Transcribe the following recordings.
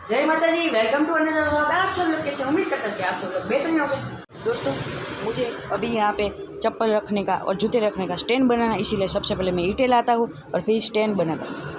जय माता जी, welcome to another vlog. आप सब लोग कैसे? उम्मीद करता हूँ कि आप सब लोग बेहतरीन होंगे। दोस्तों, मुझे अभी यहाँ पे चप्पल रखने का और जूते रखने का स्टैंड बनाना, इसीलिए सबसे पहले मैं ईंटें लाता हूँ और फिर स्टैंड बनाता हूँ।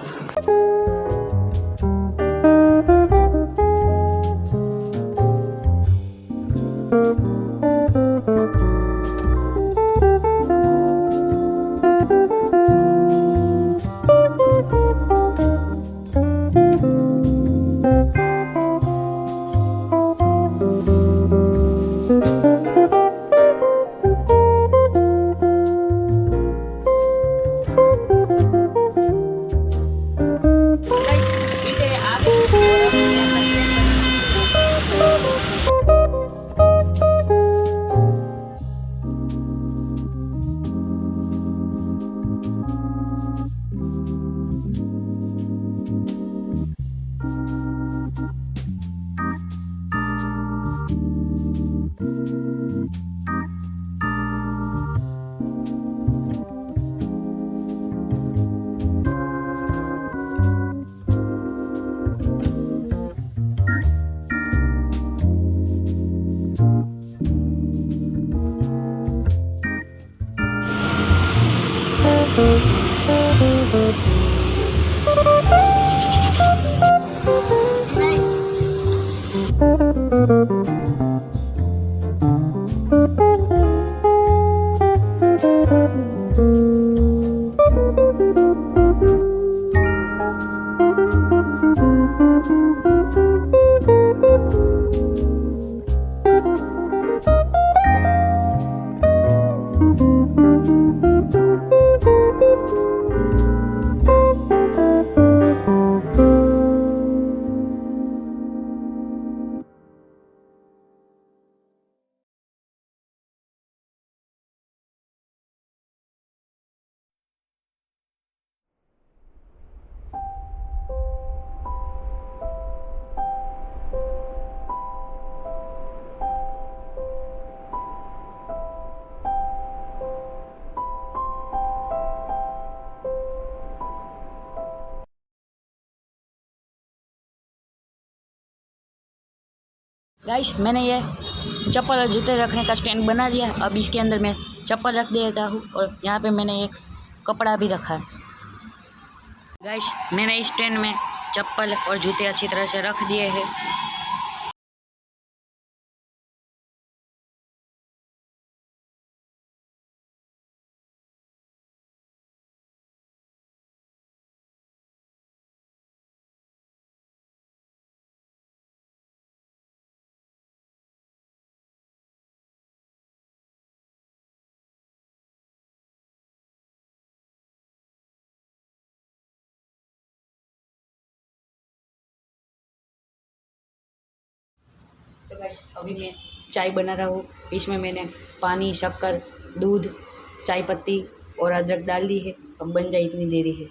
गाइस, मैंने ये चप्पल और जूते रखने का स्टैंड बना दिया। अब इसके अंदर मैं चप्पल रख देता हूँ और यहाँ पे मैंने एक कपड़ा भी रखा है। गाइस, मैंने इस स्टैंड में चप्पल और जूते अच्छी तरह से रख दिए हैं। तो गाइस, अभी मैं चाय बना रहा हूँ। इसमें मैंने पानी, शक्कर, दूध, चाय पत्ती और अदरक डाल दी है। अब बन जाए इतनी देरी है।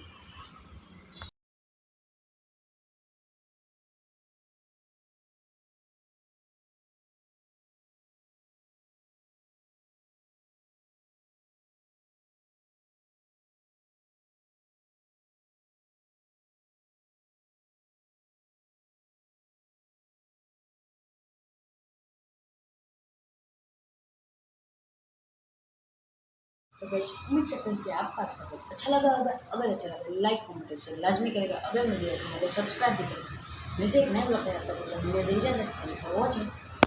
तो गाइस, उम्मीद करते हैं कि आपका अच्छा लगा होगा। अगर अच्छा लगा लाइक कमेंट और शेयर लाजमी करेगा। अगर मुझे अच्छा लगा सब्सक्राइब भी करेगा। मिलते हैं एक नए ब्लॉग में। तब तक मुझे दे दीजिए। वॉचिंग।